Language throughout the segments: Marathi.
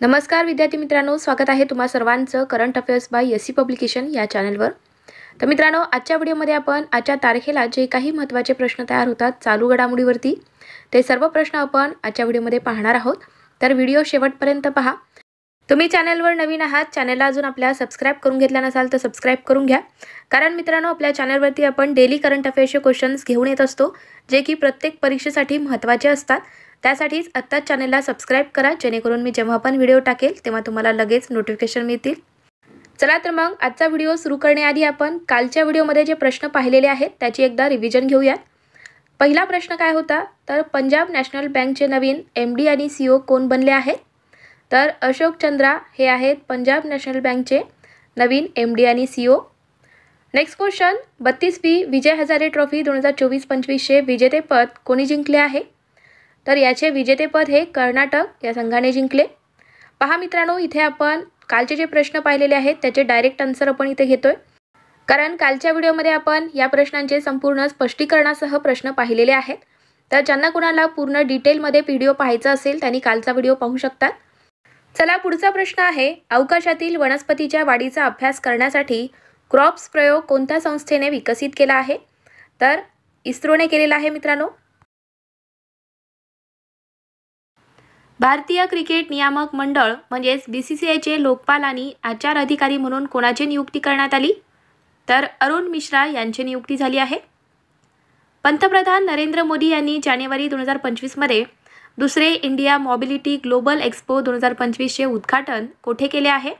नमस्कार विद्यार्थी मित्रांनो, स्वागत आहे तुम्हा सर्वांचं current affairs by SC publication या चॅनलवर। तर मित्रांनो, आजच्या व्हिडिओमध्ये आपण आजच्या तारखेला जे काही महत्त्वाचे प्रश्न तयार होतात चालू घडामोडीवरती, ते सर्व प्रश्न आपण आजच्या व्हिडिओमध्ये पाहणार आहोत। तर व्हिडिओ शेवटपर्यंत पहा। तुम्ही चॅनलवर नवीन आहात, चॅनलला अजून आपल्या सबस्क्राइब करून घेतला नसाल तर सबस्क्राइब करून घ्या, कारण मित्रांनो आपल्या चॅनलवरती आपण डेली करंट अफेअर्सचे क्वेश्चन्स घेऊन येत असतो, जे की प्रत्येक परीक्षेसाठी महत्त्वाचे असतात। त्यासाठीच आत्ताच चॅनलला सबस्क्राइब करा, जेणेकरून मी जेव्हा पण व्हिडिओ टाकेल तेव्हा तुम्हाला लगेच नोटिफिकेशन मिळतील। चला तर मग आजचा व्हिडिओ सुरू करण्याआधी आपण कालच्या व्हिडिओमध्ये जे प्रश्न पाहिलेले आहेत त्याची एकदा रिव्हिजन घेऊयात। पहिला प्रश्न काय होता, तर पंजाब नॅशनल बँकचे नवीन MD आणि CEO कोण बनले आहेत? तर अशोक चंद्रा हे आहेत पंजाब नॅशनल बँकचे नवीन MD आणि CEO। Next question, 32वी Vijay Hazare trophy 2024-25चे विजेतेपद कोणी जिंकले आहे? तर याचे विजेतेपद हे कर्नाटक या संघाने जिंकले। पहा मित्रांनो, इथे आपण कालचे जे प्रश्न पाहिलेले आहेत त्याचे डायरेक्ट आन्सर आपण इथे घेतोय, कारण कालच्या व्हिडिओमध्ये आपण या प्रश्नांचे संपूर्ण स्पष्टीकरणासह प्रश्न पाहिलेले आहेत। तर ज्यांना कोणाला पूर्ण डिटेलमध्ये व्हिडिओ पाहायचा असेल त्यांनी कालचा व्हिडिओ पाहू शकतात। चला पुढचा प्रश्न आहे, अवकाशातील वनस्पतीच्या वाढीचा अभ्यास करण्यासाठी क्रॉप्स प्रयोग कोणत्या संस्थेने विकसित केला आहे? तर इस्रोने केलेला आहे मित्रांनो। भारतीय क्रिकेट नियामक मंडळ म्हणजेच BCCIचे लोकपाल आणि आचार अधिकारी म्हणून कोणाची नियुक्ती करण्यात आली? तर अरुण मिश्रा यांची नियुक्ती झाली आहे। पंतप्रधान नरेंद्र मोदी यांनी जानेवारी 2025मध्ये दुसरे इंडिया मोबिलिटी ग्लोबल एक्सपो 2025चे उद्घाटन कोठे केले आहे?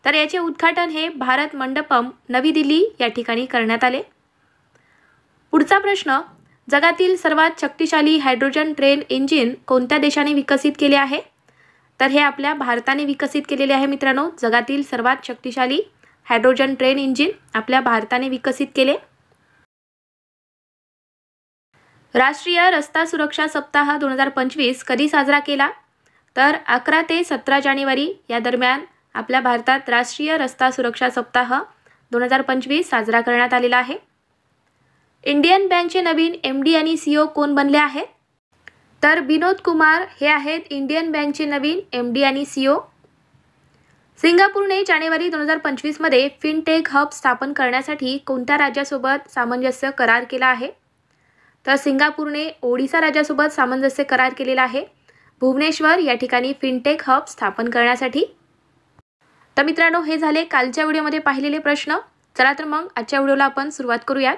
तर याचे उद्घाटन हे भारत मंडपम नवी दिल्ली या ठिकाणी करण्यात आले। पुढचा प्रश्न, जगातील सर्वात शक्तिशाली हायड्रोजन ट्रेन इंजिन कोणत्या देशाने विकसित केले आहे? तर हे आपल्या भारताने विकसित केलेले आहे मित्रांनो। जगातील सर्वात शक्तिशाली हायड्रोजन ट्रेन इंजिन आपल्या भारताने विकसित केले। राष्ट्रीय रस्ता सुरक्षा सप्ताह 2025 कधी साजरा केला? तर 11 ते 17 जानेवारी या दरम्यान आपल्या भारतात राष्ट्रीय रस्ता सुरक्षा सप्ताह 2025 साजरा करण्यात आलेला आहे। इंडियन बँकचे नवीन MD आणि CEO कोण बनले आहेत? तर विनोद कुमार हे आहेत इंडियन बँकचे नवीन MD आणि CEO। सिंगापूरने जानेवारी 2025मध्ये फिनटेक हब स्थापन करण्यासाठी कोणत्या राज्यासोबत सामंजस्य करार केला आहे? तर सिंगापूरने ओडिशा राज्यासोबत सामंजस्य करार केलेला आहे भुवनेश्वर या ठिकाणी फिनटेक हब स्थापन करण्यासाठी। तर मित्रांनो, हे झाले कालच्या व्हिडिओमध्ये पाहिलेले प्रश्न। चला तर मग आजच्या व्हिडिओला आपण सुरुवात करूयात।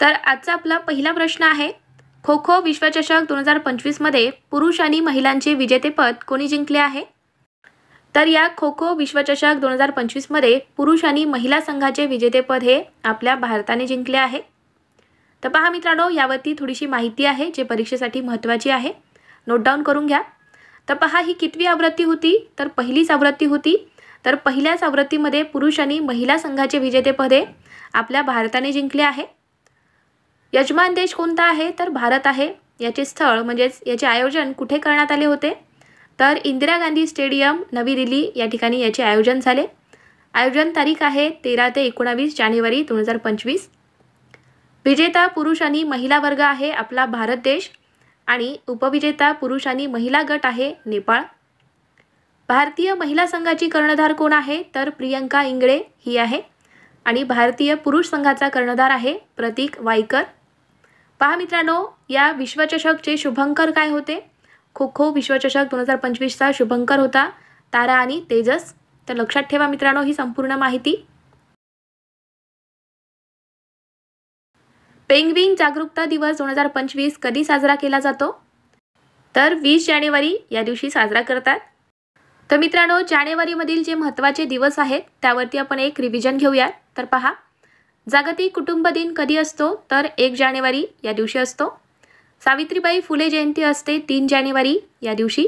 तर आजचा आपला पहिला प्रश्न आहे, खो खो विश्वचषक 2025मध्ये पुरुष आणि महिलांचे विजेतेपद कोणी जिंकले आहे? तर या खो खो विश्वचषक 2025मध्ये पुरुष आणि महिला संघाचे विजेतेपद हे आपल्या भारताने जिंकले आहे। तर पहा मित्रांनो, यावरती थोडीशी माहिती आहे जे परीक्षेसाठी महत्त्वाची आहे, नोट डाऊन करून घ्या। तर पहा, ही कितवी आवृत्ती होती? तर पहिलीच आवृत्ती होती। तर पहिल्याच आवृत्तीमध्ये पुरुष आणि महिला संघाचे विजेतेपद हे आपल्या भारताने जिंकले आहे। यजमान देश कोणता आहे? तर भारत आहे। याचे स्थळ म्हणजेच याचे आयोजन कुठे करण्यात आले होते? तर इंदिरा गांधी स्टेडियम नवी दिल्ली या ठिकाणी याचे आयोजन झाले। आयोजन तारीख आहे 13 ते 19 जानेवारी 2025। विजेता पुरुष आणि महिला वर्ग आहे आपला भारत देश आणि उपविजेता पुरुष आणि महिला गट आहे नेपाळ। भारतीय महिला संघाची कर्णधार कोण आहे? तर प्रियंका इंगळे ही आहे आणि भारतीय पुरुष संघाचा कर्णधार आहे प्रतीक वाईकर। पहा मित्रांनो, या विश्वचषकचे शुभंकर काय होते? खो खो विश्वचषक 2025चा शुभंकर होता तारा आणि तेजस। तर लक्षात ठेवा मित्रांनो ही संपूर्ण माहिती। पेंग्विन जागरूकता दिवस 2025 कधी साजरा केला जातो? तर 20 जानेवारी या दिवशी साजरा करतात। तर मित्रांनो, जानेवारीमधील जे महत्त्वाचे दिवस आहेत त्यावरती आपण एक रिव्हिजन घेऊयात। तर पहा, जागतिक कुटुंब दिन कधी असतो? तर 1 जानेवारी या दिवशी असतो। सावित्रीबाई फुले जयंती असते 3 जानेवारी या दिवशी।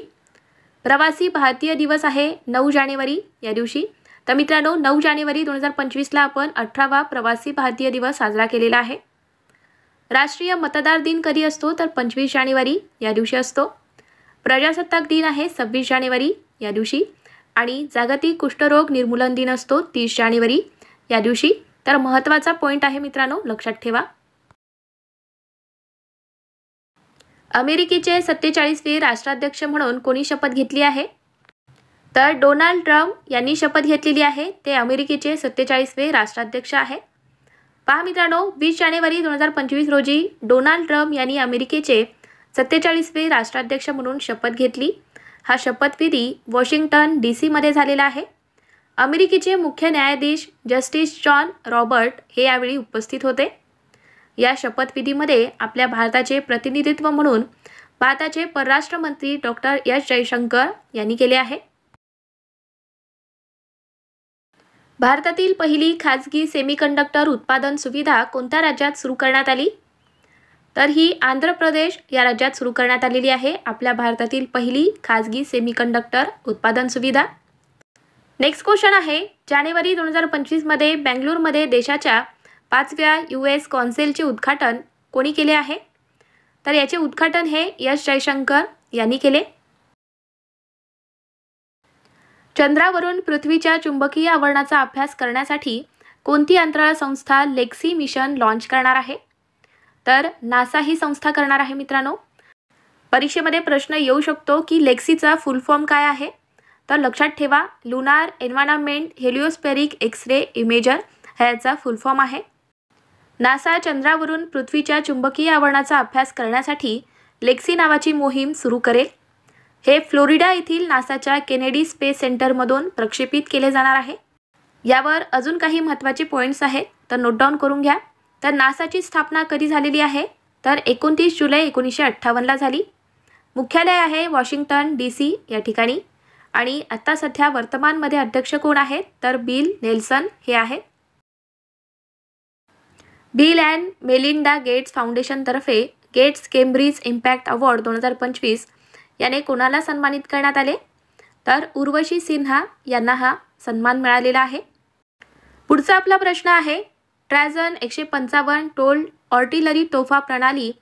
प्रवासी भारतीय दिवस आहे 9 जानेवारी या दिवशी। तर मित्रांनो, 9 जानेवारी 2025ला आपण 18वा प्रवासी भारतीय दिवस साजरा केलेला आहे। राष्ट्रीय मतदार दिन कधी असतो? तर 25 जानेवारी या दिवशी असतो। प्रजासत्ताक दिन आहे 26 जानेवारी या दिवशी आणि जागतिक कुष्ठरोग निर्मूलन दिन असतो 30 जानेवारी या दिवशी। तर महत्त्वाचा पॉइंट आहे मित्रांनो, लक्षात ठेवा। अमेरिकेचे 47वे राष्ट्राध्यक्ष म्हणून कोणी शपथ घेतली आहे? तर डोनाल्ड ट्रम्प यांनी शपथ घेतलेली आहे. ते अमेरिकेचे 47वे राष्ट्राध्यक्ष आहेत. पहा मित्रांनो, 20 जानेवारी 2025 रोजी डोनाल्ड ट्रम्प यांनी अमेरिकेचे 47वे राष्ट्राध्यक्ष म्हणून शपथ घेतली. हा शपथविधी वॉशिंग्टन DC मध्ये झालेला आहे. अमेरिकेचे मुख्य न्यायाधीश जस्टिस जॉन रॉबर्ट हे यावेळी उपस्थित होते. या शपथविधीमध्ये आपल्या भारताचे प्रतिनिधित्व म्हणून भारताचे परराष्ट्र मंत्री डॉक्टर एस जयशंकर यांनी केले आहे. भारतातील पहिली खाजगी सेमीकंडक्टर उत्पादन सुविधा कोणत्या राज्यात सुरू करण्यात आली? तर ही आंध्र प्रदेश या राज्यात सुरू करण्यात आलेली आहे. आपल्या भारतातील पहिली खाजगी सेमीकंडक्टर उत्पादन सुविधा. नेक्स्ट क्वेश्चन आहे, जानेवारी 2025 मध्ये बेंगळुरूमध्ये देशाच्या 5व्या US कौन्सिलचे उद्घाटन कोणी केले आहे? तर याचे उद्घाटन हे एस जयशंकर यांनी केले. चंद्रावरून पृथ्वीच्या चुंबकीय आवरणाचा अभ्यास करण्यासाठी कोणती अंतराळ संस्था लेक्सी मिशन लॉन्च करणार आहे? तर नासा ही संस्था करणार आहे मित्रांनो. परीक्षेमध्ये प्रश्न येऊ शकतो की लेक्सीचा फुल फॉर्म काय आहे? तर लक्षात ठेवा, lunar environment heliospheric X-ray imager हा याचा फुल फॉर्म आहे. नासा चंद्रावरून पृथ्वीच्या चुंबकीय आवरणाचा अभ्यास करण्यासाठी लेक्सी नावाची मोहीम सुरू करेल. हे फ्लोरिडा येथील नासाच्या केनेडी स्पेस सेंटरमधून प्रक्षेपित केले जाणार आहे. यावर अजून काही महत्त्वाचे पॉईंट्स आहेत, तर नोट डाऊन करून घ्या. तर नासाची स्थापना कधी झालेली आहे? तर 29 जुलै 1958ला झाली. मुख्यालय आहे वॉशिंग्टन DC या ठिकाणी. आणि आता सध्या वर्तमानमध्ये अध्यक्ष कोण आहेत? तर बिल नेल्सन हे आहेत. बिल अँड मेलिंडा गेट्स फाउंडेशनतर्फे गेट्स केम्ब्रिज इम्पॅक्ट अवॉर्ड 2025 याने कोणाला सन्मानित करण्यात आले? तर उर्वशी सिन्हा यांना हा सन्मान मिळालेला आहे. पुढचा आपला प्रश्न आहे, ट्रॅझन 155 टोल आर्टिलरी तोफा प्रणाली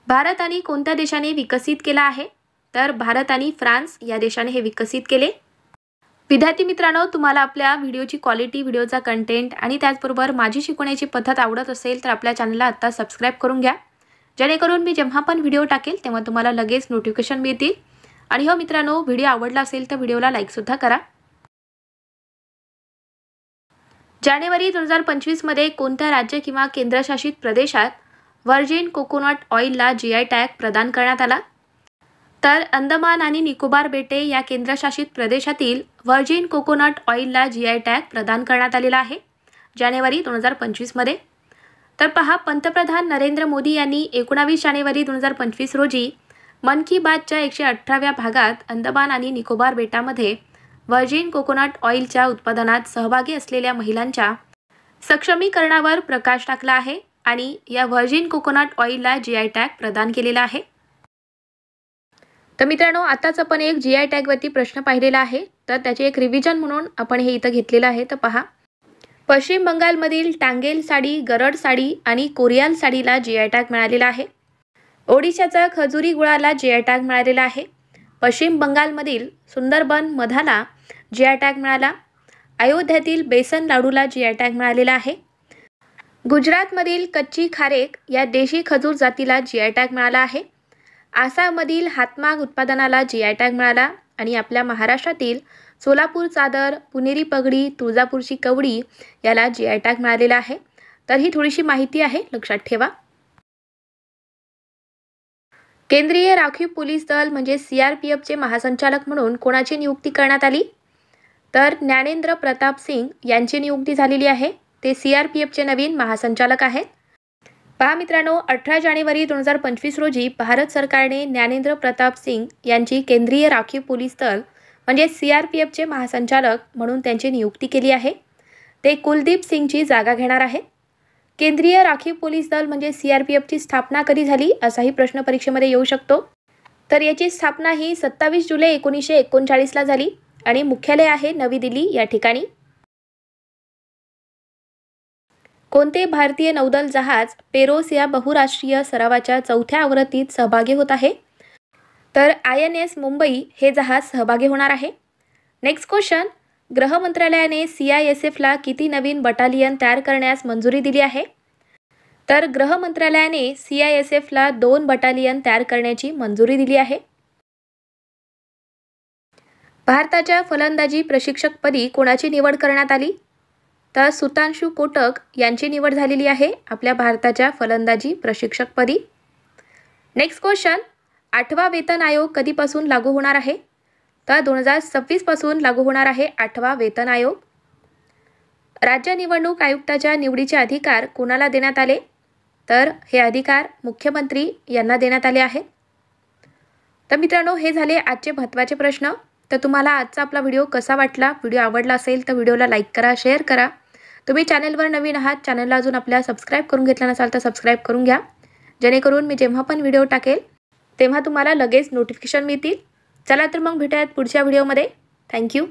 भारत आणि कोणत्या देशाने विकसित केला आहे? तर भारत आणि फ्रान्स या देशाने हे विकसित केले. विद्यार्थी मित्रांनो, तुम्हाला आपल्या व्हिडिओची क्वालिटी, व्हिडिओचा कंटेंट आणि त्याचबरोबर माझी शिकवण्याची पद्धत आवडत असेल तर आपल्या चॅनलला आत्ता सबस्क्राईब करून घ्या, जेणेकरून मी जेव्हा पण व्हिडिओ टाकेल तेव्हा तुम्हाला लगेच नोटिफिकेशन मिळतील. आणि हो मित्रांनो, व्हिडिओ आवडला असेल तर व्हिडिओला लाईकसुद्धा करा. जानेवारी 2025 मध्ये कोणत्या राज्य किंवा केंद्रशासित प्रदेशात व्हर्जिन कोकोनट ऑइलला GI टॅग प्रदान करण्यात आला? तर अंदमान आणि निकोबार बेटे या केंद्रशासित प्रदेशातील व्हर्जिन कोकोनट ऑइलला GI टॅग प्रदान करण्यात आलेला आहे जानेवारी 2025 मध्ये. तर पहा, पंतप्रधान नरेंद्र मोदी यांनी 19 जानेवारी 2025 रोजी मन की बातच्या 118व्या भागात अंदमान आणि निकोबार बेटामध्ये व्हर्जिन कोकोनट ऑइलच्या उत्पादनात सहभागी असलेल्या महिलांच्या सक्षमीकरणावर प्रकाश टाकला आहे आणि या व्हर्जिन कोकोनट ऑइलला GI टॅग प्रदान केलेला आहे. तर मित्रांनो, आताच आपण एक GI टॅगवरती प्रश्न पाहिलेला आहे, तर त्याचे एक रिव्हिजन म्हणून आपण हे इथं घेतलेलं आहे. तर पहा, पश्चिम बंगालमधील टांगेल साडी, गरड साडी आणि कोरियाल साडीला GI टॅग मिळालेला आहे. ओडिशाचा खजुरी गुळाला GI टॅग मिळालेला आहे. पश्चिम बंगालमधील सुंदरबन मधाला GI टॅग मिळाला. अयोध्यातील बेसन लाडूला GI टॅग मिळालेला आहे. गुजरातमधील कच्ची खारेक या देशी खजूर जातीला GI टॅग मिळाला आहे. आसाममधील हातमाग उत्पादनाला GI टॅग मिळाला. आणि आपल्या महाराष्ट्रातील सोलापूर चादर, पुणेरी पगडी, तुळजापूरची कवडी याला GI टॅग मिळालेला आहे. तर ही थोडीशी माहिती आहे, लक्षात ठेवा. केंद्रीय राखीव पोलीस दल म्हणजे CRPFचे महासंचालक म्हणून कोणाची नियुक्ती करण्यात आली? तर ज्ञानेंद्र प्रताप सिंग यांची नियुक्ती झालेली आहे. ते CRPFचे नवीन महासंचालक आहेत. पहा मित्रांनो, 18 जानेवारी 2025 रोजी भारत सरकारने ज्ञानेंद्र प्रताप सिंग यांची केंद्रीय राखीव पोलीस दल म्हणजे CRPFचे महासंचालक म्हणून त्यांची नियुक्ती केली आहे. ते कुलदीप सिंगची जागा घेणार आहेत. केंद्रीय राखीव पोलीस दल म्हणजे CRPFची स्थापना कधी झाली असाही प्रश्न परीक्षेमध्ये येऊ शकतो. तर याची स्थापना ही 27 जुलै 1939ला झाली आणि मुख्यालय आहे नवी दिल्ली या ठिकाणी. कोणते भारतीय नौदल जहाज पेरोस या बहुराष्ट्रीय सरावाच्या 4थ्या आवृत्तीत सहभागी होत आहे? तर INS मुंबई हे जहाज सहभागी होणार आहे. नेक्स्ट क्वेश्चन, गृह मंत्रालयाने CISFला किती नवीन बटालियन तयार करण्यास मंजुरी दिली आहे? तर गृह मंत्रालयाने CISFला 2 बटालियन तयार करण्याची मंजुरी दिली आहे. भारताच्या फलंदाजी प्रशिक्षकपदी कोणाची निवड करण्यात आली? तर सुतांशु कोटक यांची निवड झालेली आहे आपल्या भारताच्या फलंदाजी प्रशिक्षकपदी. नेक्स्ट क्वेश्चन, 8वा वेतन आयोग कधीपासून लागू होणार आहे? तर 2026 पासून लागू होणार आहे 8वा वेतन आयोग. राज्य निवडणूक आयुक्ताच्या निवडीचे अधिकार कोणाला देण्यात आले? तर हे अधिकार मुख्यमंत्री यांना देण्यात आले आहेत. तर मित्रांनो, हे झाले आजचे महत्त्वाचे प्रश्न. तर तुम्हाला आजचा आपला व्हिडिओ कसा वाटला? व्हिडिओ आवडला असेल तर व्हिडिओला लाईक करा, शेअर करा. तुम्ही चॅनलवर नवीन आहात, चॅनलला अजून आपल्या सबस्क्राईब करून घेतला नसाल तर सबस्क्राईब करून घ्या, जेणेकरून मी जेव्हा पण व्हिडिओ टाकेल तेव्हा तुम्हाला लगेच नोटिफिकेशन मिळतील. चला तर मग भेटूयात पुढच्या व्हिडिओमध्ये. थँक्यू.